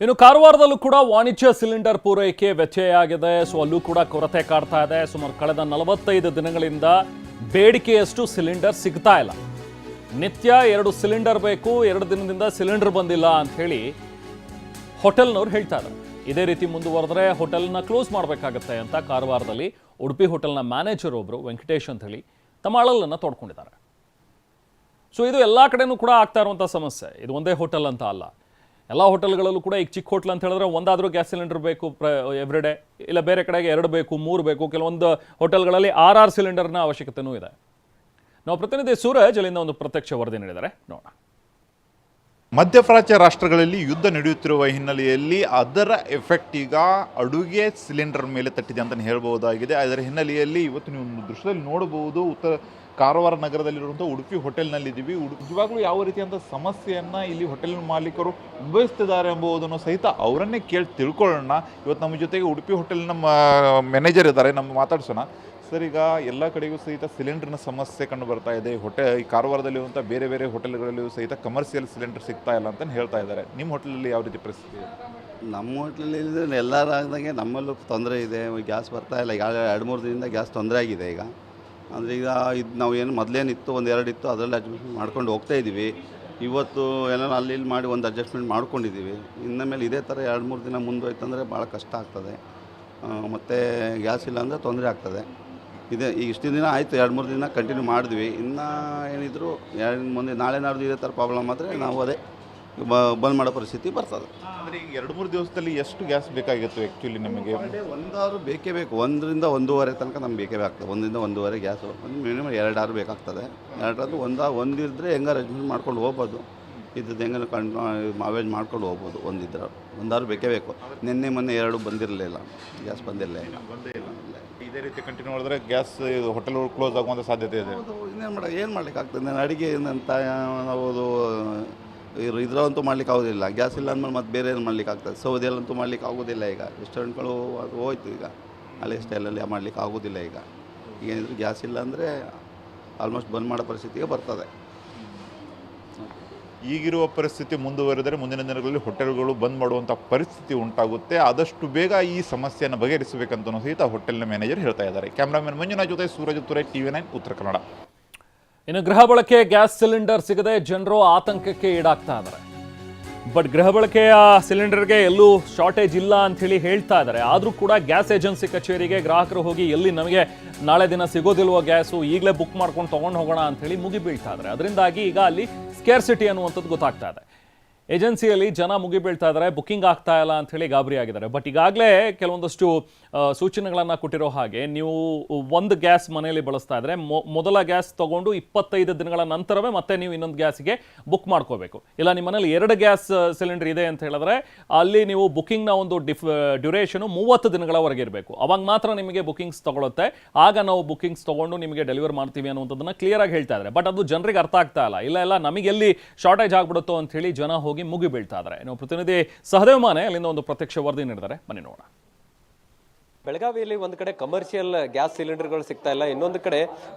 ಇನ್ನು ಕಾರವಾರದಲ್ಲೂ ಕೂಡ ವಾಣಿಜ್ಯ ಸಿಲಿಂಡರ್ ಪೂರೈಕೆ ವ್ಯತ್ಯಯವಾಗಿದೆ. ಅಲ್ಲೂ ಕೂಡ ಕೊರತೆ ಕಾಡ್ತಾ ಇದೆ. ಸುಮಾರು ಕಳೆದ 45 ದಿನಗಳಿಂದ ಬೇಡಿಕೆಯಷ್ಟು ಸಿಲಿಂಡರ್ ಸಿಗ್ತಾ ಇಲ್ಲ. ನಿತ್ಯ 2 ಸಿಲಿಂಡರ್ ಬೇಕು, 2 ದಿನದಿಂದ ಸಿಲಿಂಡರ್ ಬಂದಿಲ್ಲ ಅಂತ ಹೇಳಿ ಹೋಟೆಲ್ನವ್ರು ಹೇಳ್ತಾ ಇದ್ದಾರೆ. ಇದೇ ರೀತಿ ಮುಂದುವರೆದ್ರೆ ಹೋಟೆಲ್ನ ಕ್ಲೋಸ್ ಮಾಡಬೇಕಾಗತ್ತೆ ಅಂತ ಕಾರವಾರದಲ್ಲಿ ಉಡುಪಿ ಹೋಟೆಲ್ನ ಮ್ಯಾನೇಜರ್ ಒಬ್ರು ವೆಂಕಟೇಶ್ ಅಂತ ಹೇಳಿ ತಮ್ಮ ಅಳಲನ್ನು ತೋಡ್ಕೊಂಡಿದ್ದಾರೆ. ಇದು ಎಲ್ಲ ಕಡೆನೂ ಕೂಡ ಆಗ್ತಾ ಇರುವಂಥ ಸಮಸ್ಯೆ. ಇದು ಒಂದೇ ಹೋಟೆಲ್ ಅಂತ ಅಲ್ಲ, ಎಲ್ಲ ಹೋಟೆಲ್ಗಳಲ್ಲೂ ಕೂಡ ಈಗ ಚಿಕ್ಕ ಹೋಟ್ಲ್ ಅಂತ ಹೇಳಿದ್ರೆ ಒಂದಾದರೂ ಗ್ಯಾಸ್ ಸಿಲಿಂಡರ್ ಬೇಕು ಎವ್ರಿಡೇ, ಇಲ್ಲ ಬೇರೆ ಕಡೆಗೆ 2 ಬೇಕು 3 ಬೇಕು. ಕೆಲವೊಂದು ಹೋಟೆಲ್ಗಳಲ್ಲಿ 6 ಸಿಲಿಂಡರ್ನ ಅವಶ್ಯಕತೆಯೂ ಇದೆ. ನಾವು ಪ್ರತಿನಿಧಿ ಸೂರಜ್ ಅಲ್ಲಿಂದ ಒಂದು ಪ್ರತ್ಯಕ್ಷ ವರದಿ ನೀಡಿದ್ದಾರೆ, ನೋಡೋಣ. ಮಧ್ಯಪ್ರಾಚ್ಯ ರಾಷ್ಟ್ರಗಳಲ್ಲಿ ಯುದ್ಧ ನಡೆಯುತ್ತಿರುವ ಹಿನ್ನೆಲೆಯಲ್ಲಿ ಅದರ ಎಫೆಕ್ಟ್ ಈಗ ಅಡುಗೆ ಸಿಲಿಂಡರ್ ಮೇಲೆ ತಟ್ಟಿದೆ ಅಂತಲೇ ಹೇಳ್ಬೋದಾಗಿದೆ. ಅದರ ಹಿನ್ನೆಲೆಯಲ್ಲಿ ಇವತ್ತು ನೀವು ದೃಶ್ಯದಲ್ಲಿ ನೋಡಬಹುದು, ಕಾರವಾರ ನಗರದಲ್ಲಿರುವಂಥ ಉಡುಪಿ ಹೋಟೆಲ್ನಲ್ಲಿದ್ದೀವಿ. ನಿಜವಾಗ್ಲೂ ಯಾವ ರೀತಿಯಂಥ ಸಮಸ್ಯೆಯನ್ನು ಇಲ್ಲಿ ಹೋಟೆಲ್ ಮಾಲೀಕರು ಅನುಭವಿಸ್ತಿದ್ದಾರೆ ಎಂಬುದನ್ನು ಸಹಿತ ಅವರನ್ನೇ ಕೇಳಿ ತಿಳ್ಕೊಳ್ಳೋಣ. ಇವತ್ತು ನಮ್ಮ ಜೊತೆಗೆ ಉಡುಪಿ ಹೋಟೆಲ್ನ ಮ್ಯಾನೇಜರ್ ಇದ್ದಾರೆ, ನಮ್ಮ ಮಾತಾಡ್ಸೋಣ. ಸರ್, ಈಗ ಎಲ್ಲ ಕಡೆಗೂ ಸಹಿತ ಸಿಲಿಂಡರ್ನ ಸಮಸ್ಯೆ ಕಂಡು ಬರ್ತಾ ಇದೆ. ಈ ಕಾರವಾರದಲ್ಲಿರುವಂಥ ಬೇರೆ ಬೇರೆ ಹೋಟೆಲ್ಗಳಲ್ಲಿಯೂ ಸಹಿತ ಕಮರ್ಷಿಯಲ್ ಸಿಲಿಂಡರ್ ಸಿಗ್ತಾ ಇಲ್ಲ ಅಂತ ಹೇಳ್ತಾ ಇದ್ದಾರೆ. ನಿಮ್ಮ ಹೋಟೆಲಲ್ಲಿ ಯಾವ ರೀತಿ ಪರಿಸ್ಥಿತಿ ಇದೆ? ನಮ್ಮ ಹೋಟ್ಲಲ್ಲಿ ಎಲ್ಲರಾಗ್ದಂಗೆ ನಮ್ಮಲ್ಲೂ ತೊಂದರೆ ಇದೆ. ಗ್ಯಾಸ್ ಬರ್ತಾ ಇಲ್ಲ. ಈಗ 2-3 ದಿನದಿಂದ ಗ್ಯಾಸ್ ತೊಂದರೆ ಆಗಿದೆ. ಈಗ ಅಂದರೆ ಈಗ ಇದು ನಾವು ಏನು ಮೊದಲೇನಿತ್ತು 1-2 ಇತ್ತು, ಅದರಲ್ಲಿ ಅಡ್ಜಸ್ಟ್ಮೆಂಟ್ ಮಾಡ್ಕೊಂಡು ಹೋಗ್ತಾ ಇದ್ದೀವಿ. ಇವತ್ತು ಎಲ್ಲ ಅಲ್ಲಿ ಇಲ್ಲಿ ಮಾಡಿ ಒಂದು ಅಡ್ಜಸ್ಟ್ಮೆಂಟ್ ಮಾಡ್ಕೊಂಡಿದ್ದೀವಿ. ಇನ್ನು ಮೇಲೆ ಇದೇ ಥರ 2-3 ದಿನ ಮುಂದುವೈತಂದರೆ ಭಾಳ ಕಷ್ಟ ಆಗ್ತದೆ. ಮತ್ತು ಗ್ಯಾಸ್ ಇಲ್ಲ ಅಂದರೆ ತೊಂದರೆ ಆಗ್ತದೆ. ಈಗ ಇಷ್ಟು ದಿನ ಆಯಿತು, 2-3 ದಿನ ಕಂಟಿನ್ಯೂ ಮಾಡಿದ್ವಿ. ಇನ್ನು ಏನಿದ್ರು ಮುಂದೆ ನಾಳೆ ನಾಡ್ದು ಇದೇ ಥರ ಪ್ರಾಬ್ಲಮ್ ಆದರೆ ನಾವು ಅದೇ ಬಂದ್ ಮಾಡೋ ಪರಿಸ್ಥಿತಿ ಬರ್ತದೆ. ಅಂದರೆ ಈಗ 2-3 ದಿವಸದಲ್ಲಿ ಎಷ್ಟು ಗ್ಯಾಸ್ ಬೇಕಾಗಿತ್ತು ಆ್ಯಕ್ಚುಲಿ ನಿಮಗೆ? ಒಂದಾದ್ರು ಬೇಕೇ ಬೇಕು. 1ರಿಂದ 1.5 ತನಕ ನಮ್ಗೆ ಬೇಕೇ ಆಗ್ತದೆ. 1ರಿಂದ 1.5 ಗ್ಯಾಸು ಮಿನಿಮಮ್ 2 ಆರು ಬೇಕಾಗ್ತದೆ. 2 ಒಂದಿದ್ರೆ ಹೆಂಗಾರು ಅರೇಂಜ್ಮೆಂಟ್ ಮಾಡ್ಕೊಂಡು ಹೋಗ್ಬೋದು. ಇದ್ದದ್ದು ಹೆಂಗ ಅವೇಜ್ ಮಾಡ್ಕೊಂಡು ಹೋಗ್ಬೋದು. ಒಂದಿದ್ರೆ ಒಂದಾರು ಬೇಕೇ ಬೇಕು. ನಿನ್ನೆ ಮೊನ್ನೆ 2 ಬಂದಿರಲಿಲ್ಲ, ಗ್ಯಾಸ್ ಬಂದಿರಲಿಲ್ಲ. ಇದೇ ರೀತಿ ಕಂಟಿನ್ಯೂ ಮಾಡಿದ್ರೆ ಗ್ಯಾಸ್ ಹೋಟೆಲ್ ಕ್ಲೋಸ್ ಆಗುವಂಥ ಸಾಧ್ಯತೆ ಇದೆ. ಏನು ಮಾಡ್ಲಿಕ್ಕಾಗ್ತದೆ? ನಾನು ಅಡುಗೆ ಅಂತ ನಾವು ಇದ್ರಂತೂ ಮಾಡ್ಲಿಕ್ಕೆ ಆಗೋದಿಲ್ಲ. ಗ್ಯಾಸ್ ಇಲ್ಲ ಅಂದಮೇಲೆ ಮತ್ತೆ ಬೇರೆ ಏನು ಮಾಡ್ಲಿಕ್ಕೆ ಆಗ್ತದೆ? ಸೌದೆಯಲ್ಲಂತೂ ಮಾಡ್ಲಿಕ್ಕೆ ಆಗೋದಿಲ್ಲ. ಈಗ ರೆಸ್ಟೋರೆಂಟ್ಗಳು ಅದು ಹೋಯ್ತು. ಈಗ ಹಳೆ ಸ್ಟೈಲಲ್ಲಿ ಮಾಡ್ಲಿಕ್ಕೆ ಆಗೋದಿಲ್ಲ. ಈಗ ಏನಿದ್ರು ಗ್ಯಾಸ್ ಇಲ್ಲ ಅಂದರೆ ಆಲ್ಮೋಸ್ಟ್ ಬಂದ್ ಮಾಡೋ ಪರಿಸ್ಥಿತಿಗೆ ಬರ್ತದೆ. ಈಗಿರುವ ಪರಿಸ್ಥಿತಿ ಮುಂದುವರೆದರೆ ಮುಂದಿನ ದಿನಗಳಲ್ಲಿ ಹೋಟೆಲ್ಗಳು ಬಂದ್ ಮಾಡುವಂಥ ಪರಿಸ್ಥಿತಿ ಉಂಟಾಗುತ್ತೆ. ಆದಷ್ಟು ಬೇಗ ಈ ಸಮಸ್ಯೆಯನ್ನು ಬಗೆಹರಿಸಬೇಕಂತ ಸಹಿತ ಹೋಟೆಲ್ನ ಮ್ಯಾನೇಜರ್ ಹೇಳ್ತಾ ಇದ್ದಾರೆ. ಕ್ಯಾಮ್ರಾಮನ್ ಮಂಜುನಾಥ್ ಜೊತೆ ಸೂರಜ್ ತುರೈ, TV9 ಉತ್ತರ ಕನ್ನಡ. ಇನ್ನು ಗೃಹ ಬಳಕೆ ಗ್ಯಾಸ್ ಸಿಲಿಂಡರ್ ಸಿಗದೆ ಜನರು ಆತಂಕಕ್ಕೆ ಈಡಾಗ್ತಾ ಇದ್ದಾರೆ. ಬಟ್ ಗೃಹ ಬಳಕೆಯ ಸಿಲಿಂಡರ್ಗೆ ಎಲ್ಲೂ ಶಾರ್ಟೇಜ್ ಇಲ್ಲ ಅಂತ ಹೇಳಿ ಹೇಳ್ತಾ ಇದ್ದಾರೆ. ಆದರೂ ಕೂಡ ಗ್ಯಾಸ್ ಏಜೆನ್ಸಿ ಕಚೇರಿಗೆ ಗ್ರಾಹಕರು ಹೋಗಿ ಎಲ್ಲಿ ನಮಗೆ ನಾಳೆ ದಿನ ಸಿಗೋದಿಲ್ವೋ ಗ್ಯಾಸು, ಈಗಲೇ ಬುಕ್ ಮಾಡ್ಕೊಂಡು ತೊಗೊಂಡು ಹೋಗೋಣ ಅಂತ ಹೇಳಿ ಮುಗಿಬೀಳ್ತಾ ಇದ್ದಾರೆ. ಅದರಿಂದಾಗಿ ಈಗ ಅಲ್ಲಿ ಸ್ಕೇರ್ಸಿಟಿ ಅನ್ನುವಂಥದ್ದು ಗೊತ್ತಾಗ್ತಾ ಇದೆ. ಏಜೆನ್ಸಿಯಲ್ಲಿ ಜನ ಮುಗಿಬೀಳ್ತಾ ಇದ್ದಾರೆ, ಬುಕ್ಕಿಂಗ್ ಆಗ್ತಾ ಇಲ್ಲ ಅಂತ ಹೇಳಿ ಗಾಬರಿ ಆಗಿದ್ದಾರೆ. ಬಟ್ ಈಗಾಗಲೇ ಕೆಲವೊಂದಷ್ಟು ಸೂಚನೆಗಳನ್ನು ಕೊಟ್ಟಿರೋ ಹಾಗೆ, ನೀವು ಒಂದು ಗ್ಯಾಸ್ ಮನೆಯಲ್ಲಿ ಬಳಸ್ತಾ ಇದ್ರೆ ಮೊದಲ ಗ್ಯಾಸ್ ತಗೊಂಡು 25 ದಿನಗಳ ನಂತರವೇ ಮತ್ತೆ ನೀವು ಇನ್ನೊಂದು ಗ್ಯಾಸಿಗೆ ಬುಕ್ ಮಾಡ್ಕೋಬೇಕು. ಇಲ್ಲ ನಿಮ್ಮ ಮನೇಲಿ 2 ಗ್ಯಾಸ್ ಸಿಲಿಂಡರ್ ಇದೆ ಅಂತ ಹೇಳಿದ್ರೆ ಅಲ್ಲಿ ನೀವು ಬುಕ್ಕಿಂಗ್ನ ಒಂದು ಡ್ಯೂರೇಷನು 30 ದಿನಗಳವರೆಗೆ ಇರಬೇಕು. ಅವಾಗ ಮಾತ್ರ ನಿಮಗೆ ಬುಕ್ಕಿಂಗ್ಸ್ ತಗೊಳುತ್ತೆ. ಆಗ ನಾವು ಬುಕ್ಕಿಂಗ್ಸ್ ತಗೊಂಡು ನಿಮಗೆ ಡೆಲಿವರ್ ಮಾಡ್ತೀವಿ ಅನ್ನುವಂಥದ್ದನ್ನ ಕ್ಲಿಯರ್ ಆಗಿ ಹೇಳ್ತಾ ಇದ್ದಾರೆ. ಬಟ್ ಅದು ಜನರಿಗೆ ಅರ್ಥ ಆಗ್ತಾ ಇಲ್ಲ. ಇಲ್ಲ ನಮಗೆ ಎಲ್ಲಿ ಶಾರ್ಟೇಜ್ ಆಗ್ಬಿಡುತ್ತೋ ಅಂತ ಹೇಳಿ ಜನ ಹೋಗಿ ಮುಗಿ ಬೀಳ್ತಾ ಇದ್ದಾರೆ. ಇನ್ನು ಪ್ರತಿನಿಧಿ ಸಹದೇವ್ ಮಾನೆ ಅಲ್ಲಿಂದ ಒಂದು ಪ್ರತ್ಯಕ್ಷ ವರದಿ ನೀಡಿದ್ದಾರೆ, ಬನ್ನಿ ನೋಡೋಣ. ಬೆಳಗಾವಿಯಲ್ಲಿ ಒಂದು ಕಡೆ ಕಮರ್ಷಿಯಲ್ ಗ್ಯಾಸ್ ಸಿಲಿಂಡರ್ಗಳು ಸಿಗ್ತಾ ಇಲ್ಲ, ಇನ್ನೊಂದು ಕಡೆ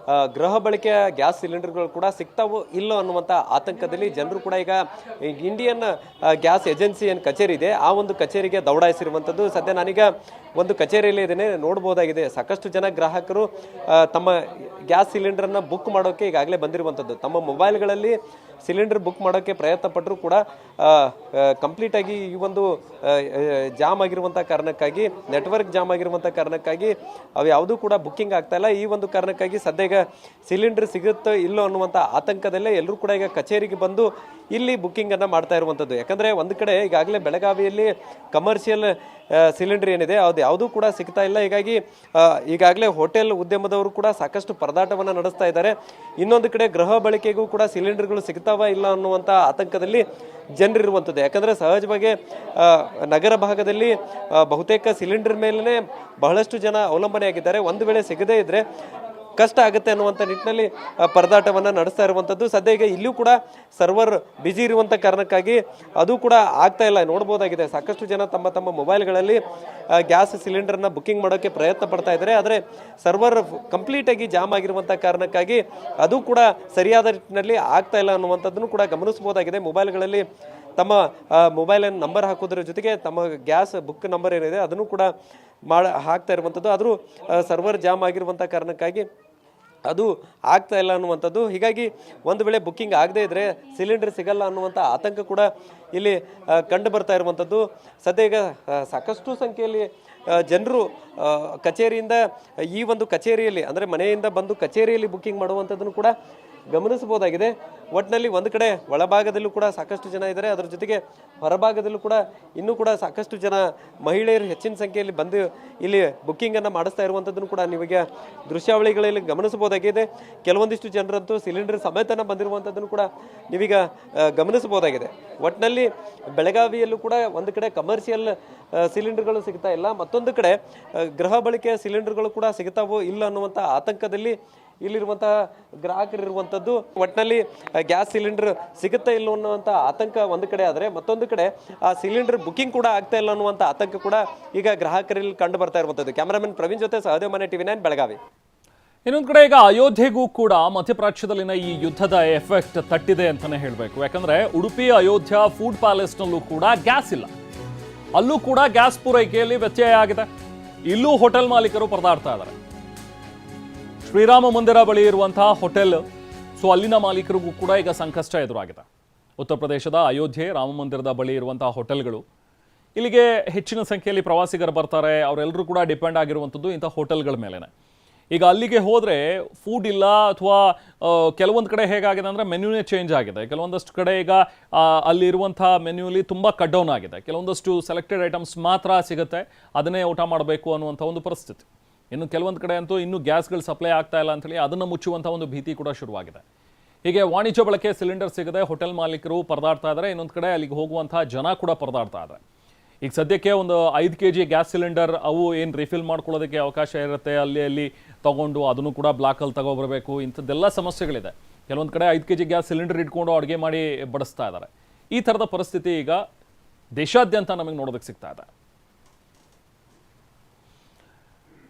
ಗೃಹ ಬಳಕೆಯ ಗ್ಯಾಸ್ ಸಿಲಿಂಡರ್ಗಳು ಕೂಡ ಸಿಗ್ತಾವೋ ಇಲ್ಲೋ ಅನ್ನುವಂಥ ಆತಂಕದಲ್ಲಿ ಜನರು ಕೂಡ ಈಗ ಇಂಡಿಯನ್ ಗ್ಯಾಸ್ ಏಜೆನ್ಸಿ ಏನು ಕಚೇರಿ ಇದೆ ಆ ಒಂದು ಕಚೇರಿಗೆ ದೌಡಾಯಿಸಿರುವಂಥದ್ದು. ಸದ್ಯ ನಾನೀಗ ಒಂದು ಕಚೇರಿಯಲ್ಲಿ ಇದ್ದೇನೆ, ನೋಡ್ಬೋದಾಗಿದೆ ಸಾಕಷ್ಟು ಜನ ಗ್ರಾಹಕರು ತಮ್ಮ ಗ್ಯಾಸ್ ಸಿಲಿಂಡರ್ನ ಬುಕ್ ಮಾಡೋಕ್ಕೆ ಈಗಾಗಲೇ ಬಂದಿರುವಂಥದ್ದು. ತಮ್ಮ ಮೊಬೈಲ್ಗಳಲ್ಲಿ ಸಿಲಿಂಡರ್ ಬುಕ್ ಮಾಡೋಕ್ಕೆ ಪ್ರಯತ್ನ ಪಟ್ಟರು ಕೂಡ ಕಂಪ್ಲೀಟ್ ಆಗಿ ಈ ಒಂದು ಜಾಮ್ ಆಗಿರುವಂಥ ಕಾರಣಕ್ಕಾಗಿ, ನೆಟ್ವರ್ಕ್ ಜಾಮ್ ಆಗಿರುವಂಥ ಕಾರಣಕ್ಕಾಗಿ ಅವು ಯಾವುದೂ ಕೂಡ ಬುಕ್ಕಿಂಗ್ ಆಗ್ತಾ ಇಲ್ಲ. ಈ ಒಂದು ಕಾರಣಕ್ಕಾಗಿ ಸದ್ಯ ಈಗ ಸಿಲಿಂಡರ್ ಸಿಗುತ್ತೋ ಇಲ್ಲೋ ಅನ್ನುವಂಥ ಆತಂಕದಲ್ಲೇ ಎಲ್ಲರೂ ಕೂಡ ಈಗ ಕಚೇರಿಗೆ ಬಂದು ಇಲ್ಲಿ ಬುಕ್ಕಿಂಗ್ ಅನ್ನ ಮಾಡ್ತಾ ಇರುವಂಥದ್ದು. ಯಾಕಂದ್ರೆ ಒಂದು ಕಡೆ ಈಗಾಗಲೇ ಬೆಳಗಾವಿಯಲ್ಲಿ ಕಮರ್ಷಿಯಲ್ ಸಿಲಿಂಡರ್ ಏನಿದೆ ಅದು ಯಾವುದೂ ಕೂಡ ಸಿಗ್ತಾ ಇಲ್ಲ. ಹೀಗಾಗಿ ಈಗಾಗಲೇ ಹೋಟೆಲ್ ಉದ್ಯಮದವರು ಕೂಡ ಸಾಕಷ್ಟು ಪರದಾಟವನ್ನು ನಡೆಸ್ತಾ ಇದ್ದಾರೆ. ಇನ್ನೊಂದು ಕಡೆ ಗೃಹ ಬಳಕೆಗೂ ಕೂಡ ಸಿಲಿಂಡರ್ಗಳು ಸಿಗ್ತಾವ ಇಲ್ಲ ಅನ್ನುವಂಥ ಆತಂಕದಲ್ಲಿ ಜನರಿರುವಂಥದ್ದು. ಯಾಕಂದರೆ ಸಹಜವಾಗಿ ನಗರ ಭಾಗದಲ್ಲಿ ಬಹುತೇಕ ಸಿಲಿಂಡರ್ ಮೇಲೇ ಬಹಳಷ್ಟು ಜನ ಅವಲಂಬನೆಯಾಗಿದ್ದಾರೆ. ಒಂದು ವೇಳೆ ಸಿಗದೇ ಇದ್ದರೆ ಕಷ್ಟ ಆಗುತ್ತೆ ಅನ್ನುವಂಥ ನಿಟ್ಟಿನಲ್ಲಿ ಪರದಾಟವನ್ನು ನಡೆಸ್ತಾ ಇರುವಂಥದ್ದು. ಸದ್ಯ ಈಗ ಇಲ್ಲೂ ಕೂಡ ಸರ್ವರ್ ಬಿಸಿ ಇರುವಂಥ ಕಾರಣಕ್ಕಾಗಿ ಅದು ಕೂಡ ಆಗ್ತಾ ಇಲ್ಲ. ನೋಡ್ಬೋದಾಗಿದೆ ಸಾಕಷ್ಟು ಜನ ತಮ್ಮ ತಮ್ಮ ಮೊಬೈಲ್ಗಳಲ್ಲಿ ಗ್ಯಾಸ್ ಸಿಲಿಂಡರ್ನ ಬುಕ್ಕಿಂಗ್ ಮಾಡೋಕ್ಕೆ ಪ್ರಯತ್ನ ಪಡ್ತಾ ಇದ್ದಾರೆ. ಆದರೆ ಸರ್ವರ್ ಕಂಪ್ಲೀಟಾಗಿ ಜಾಮ್ ಆಗಿರುವಂಥ ಕಾರಣಕ್ಕಾಗಿ ಅದು ಕೂಡ ಸರಿಯಾದ ನಿಟ್ಟಿನಲ್ಲಿ ಆಗ್ತಾ ಇಲ್ಲ ಅನ್ನುವಂಥದ್ದನ್ನು ಕೂಡ ಗಮನಿಸಬಹುದಾಗಿದೆ. ಮೊಬೈಲ್ಗಳಲ್ಲಿ ತಮ್ಮ ಮೊಬೈಲ್ ನಂಬರ್ ಹಾಕೋದ್ರ ಜೊತೆಗೆ ತಮ್ಮ ಗ್ಯಾಸ್ ಬುಕ್ ನಂಬರ್ ಏನಿದೆ ಅದನ್ನು ಕೂಡ ಹಾಕ್ತಾ ಇರುವಂಥದ್ದು. ಆದರೂ ಸರ್ವರ್ ಜಾಮ್ ಆಗಿರುವಂಥ ಕಾರಣಕ್ಕಾಗಿ ಅದು ಆಗ್ತಾ ಇಲ್ಲ ಅನ್ನುವಂಥದ್ದು. ಹೀಗಾಗಿ ಒಂದು ವೇಳೆ ಬುಕ್ಕಿಂಗ್ ಆಗದೇ ಇದ್ದರೆ ಸಿಲಿಂಡರ್ ಸಿಗಲ್ಲ ಅನ್ನುವಂಥ ಆತಂಕ ಕೂಡ ಇಲ್ಲಿ ಕಂಡು ಬರ್ತಾ ಇರುವಂಥದ್ದು. ಸದ್ಯ ಈಗ ಸಾಕಷ್ಟು ಸಂಖ್ಯೆಯಲ್ಲಿ ಜನರು ಕಚೇರಿಯಿಂದ ಈ ಒಂದು ಕಚೇರಿಯಲ್ಲಿ ಅಂದರೆ ಮನೆಯಿಂದ ಬಂದು ಕಚೇರಿಯಲ್ಲಿ ಬುಕ್ಕಿಂಗ್ ಮಾಡುವಂಥದ್ದನ್ನು ಕೂಡ ಗಮನಿಸಬಹುದಾಗಿದೆ. ಒಟ್ಟಿನಲ್ಲಿ ಒಂದು ಕಡೆ ಒಳಭಾಗದಲ್ಲೂ ಕೂಡ ಸಾಕಷ್ಟು ಜನ ಇದ್ದಾರೆ, ಅದರ ಜೊತೆಗೆ ಹೊರಭಾಗದಲ್ಲೂ ಕೂಡ ಇನ್ನೂ ಕೂಡ ಸಾಕಷ್ಟು ಜನ ಮಹಿಳೆಯರು ಹೆಚ್ಚಿನ ಸಂಖ್ಯೆಯಲ್ಲಿ ಬಂದು ಇಲ್ಲಿ ಬುಕ್ಕಿಂಗನ್ನು ಮಾಡಿಸ್ತಾ ಇರುವಂಥದ್ದನ್ನು ಕೂಡ ನೀವೀಗ ದೃಶ್ಯಾವಳಿಗಳಲ್ಲಿ ಗಮನಿಸಬಹುದಾಗಿದೆ. ಕೆಲವೊಂದಿಷ್ಟು ಜನರಂತೂ ಸಿಲಿಂಡರ್ ಸಮೇತನ ಬಂದಿರುವಂಥದ್ದನ್ನು ಕೂಡ ನೀವೀಗ ಗಮನಿಸಬಹುದಾಗಿದೆ. ಒಟ್ಟಿನಲ್ಲಿ ಬೆಳಗಾವಿಯಲ್ಲೂ ಕೂಡ ಒಂದು ಕಡೆ ಕಮರ್ಷಿಯಲ್ ಸಿಲಿಂಡರ್ಗಳು ಸಿಗ್ತಾ ಇಲ್ಲ, ಮತ್ತೊಂದು ಕಡೆ ಗೃಹ ಬಳಕೆಯ ಸಿಲಿಂಡರ್ಗಳು ಕೂಡ ಸಿಗ್ತಾವೋ ಇಲ್ಲ ಅನ್ನುವಂಥ ಆತಂಕದಲ್ಲಿ ಇಲ್ಲಿರುವಂತಹ ಗ್ರಾಹಕರಿರುವಂಥದ್ದು. ಒಟ್ಟಿನಲ್ಲಿ ಗ್ಯಾಸ್ ಸಿಲಿಂಡರ್ ಸಿಗುತ್ತಾ ಇಲ್ಲ ಅನ್ನುವಂಥ ಆತಂಕ ಒಂದು ಕಡೆ ಆದರೆ, ಮತ್ತೊಂದು ಕಡೆ ಆ ಸಿಲಿಂಡರ್ ಬುಕ್ಕಿಂಗ್ ಕೂಡ ಆಗ್ತಾ ಇಲ್ಲ ಅನ್ನುವಂಥ ಆತಂಕ ಕೂಡ ಈಗ ಗ್ರಾಹಕರಲ್ಲಿ ಕಂಡು ಬರ್ತಾ ಇರುವಂಥದ್ದು. ಕ್ಯಾಮರಾಮನ್ ಪ್ರವೀಣ್ ಜೊತೆ ಸಹದೇವ್ ಮನೆ TV9 ಬೆಳಗಾವಿ. ಇನ್ನೊಂದು ಕಡೆ ಈಗ ಅಯೋಧ್ಯೆಗೂ ಕೂಡ ಮಧ್ಯಪ್ರಾಚ್ಯದಲ್ಲಿನ ಈ ಯುದ್ಧದ ಎಫೆಕ್ಟ್ ತಟ್ಟಿದೆ ಅಂತಾನೆ ಹೇಳಬೇಕು. ಯಾಕಂದ್ರೆ ಉಡುಪಿ ಅಯೋಧ್ಯ ಫುಡ್ ಪ್ಯಾಲೇಸ್ನಲ್ಲೂ ಕೂಡ ಗ್ಯಾಸ್ ಇಲ್ಲ, ಅಲ್ಲೂ ಕೂಡ ಗ್ಯಾಸ್ ಪೂರೈಕೆಯಲ್ಲಿ ವ್ಯತ್ಯಯ ಆಗಿದೆ. ಇಲ್ಲೂ ಹೋಟೆಲ್ ಮಾಲೀಕರು ಪರದಾಡ್ತಾ ಇದ್ದಾರೆ. ಶ್ರೀರಾಮ ಮಂದಿರ ಬಳಿ ಇರುವಂತಹ ಹೋಟೆಲ್, ಸೊ ಅಲ್ಲಿನ ಮಾಲೀಕರಿಗೂ ಕೂಡ ಈಗ ಸಂಕಷ್ಟ ಎದುರಾಗಿದೆ. ಉತ್ತರ ಪ್ರದೇಶದ ಅಯೋಧ್ಯೆ ರಾಮ ಮಂದಿರದ ಬಳಿ ಇರುವಂತಹ ಹೋಟೆಲ್ಗಳು, ಇಲ್ಲಿಗೆ ಹೆಚ್ಚಿನ ಸಂಖ್ಯೆಯಲ್ಲಿ ಪ್ರವಾಸಿಗರು ಬರ್ತಾರೆ. ಅವರೆಲ್ಲರೂ ಕೂಡ ಡಿಪೆಂಡ್ ಆಗಿರುವಂಥದ್ದು ಇಂಥ ಹೋಟೆಲ್ಗಳ ಮೇಲೆನೆ. ಈಗ ಅಲ್ಲಿಗೆ ಹೋದರೆ ಫುಡ್ ಇಲ್ಲ, ಅಥವಾ ಕೆಲವೊಂದು ಕಡೆ ಹೇಗಾಗಿದೆ ಅಂದರೆ ಮೆನ್ಯೂನೇ ಚೇಂಜ್ ಆಗಿದೆ. ಕೆಲವೊಂದಷ್ಟು ಕಡೆ ಈಗ ಅಲ್ಲಿ ಇರುವಂಥ ಮೆನ್ಯೂಲಿ ತುಂಬ ಕಟ್ ಡೌನ್ ಆಗಿದೆ. ಕೆಲವೊಂದಷ್ಟು ಸೆಲೆಕ್ಟೆಡ್ ಐಟಮ್ಸ್ ಮಾತ್ರ ಸಿಗುತ್ತೆ, ಅದನ್ನೇ ಊಟ ಮಾಡಬೇಕು ಅನ್ನುವಂಥ ಒಂದು ಪರಿಸ್ಥಿತಿ. ಇನ್ನು ಕೆಲವೊಂದು ಕಡೆ ಅಂತೂ ಇನ್ನೂ ಗ್ಯಾಸ್ಗಳು ಸಪ್ಲೈ ಆಗ್ತಾ ಇಲ್ಲ ಅಂಥೇಳಿ ಅದನ್ನು ಮುಚ್ಚುವಂಥ ಒಂದು ಭೀತಿ ಕೂಡ ಶುರುವಾಗಿದೆ. ಹೀಗೆ ವಾಣಿಜ್ಯ ಬಳಕೆ ಸಿಲಿಂಡರ್ ಸಿಗದೆ ಹೋಟೆಲ್ ಮಾಲೀಕರು ಪರದಾಡ್ತಾ ಇದ್ದಾರೆ. ಇನ್ನೊಂದು ಕಡೆ ಅಲ್ಲಿಗೆ ಹೋಗುವಂಥ ಜನ ಕೂಡ ಪರದಾಡ್ತಾ ಇದ್ದಾರೆ. ಈಗ ಸದ್ಯಕ್ಕೆ ಒಂದು 5 kg ಗ್ಯಾಸ್ ಸಿಲಿಂಡರ್ ಅವು ಏನು ರಿಫಿಲ್ ಮಾಡ್ಕೊಳ್ಳೋದಕ್ಕೆ ಅವಕಾಶ ಇರುತ್ತೆ, ಅಲ್ಲಿ ತಗೊಂಡು ಅದನ್ನು ಕೂಡ ಬ್ಲಾಕಲ್ಲಿ ತಗೊಬರಬೇಕು. ಇಂಥದ್ದೆಲ್ಲ ಸಮಸ್ಯೆಗಳಿದೆ. ಕೆಲವೊಂದು ಕಡೆ 5 kg ಗ್ಯಾಸ್ ಸಿಲಿಂಡರ್ ಇಟ್ಕೊಂಡು ಅಡುಗೆ ಮಾಡಿ ಬಡಿಸ್ತಾ ಇದ್ದಾರೆ. ಈ ಥರದ ಪರಿಸ್ಥಿತಿ ಈಗ ದೇಶಾದ್ಯಂತ ನಮಗೆ ನೋಡೋದಕ್ಕೆ ಸಿಗ್ತಾ ಇದೆ.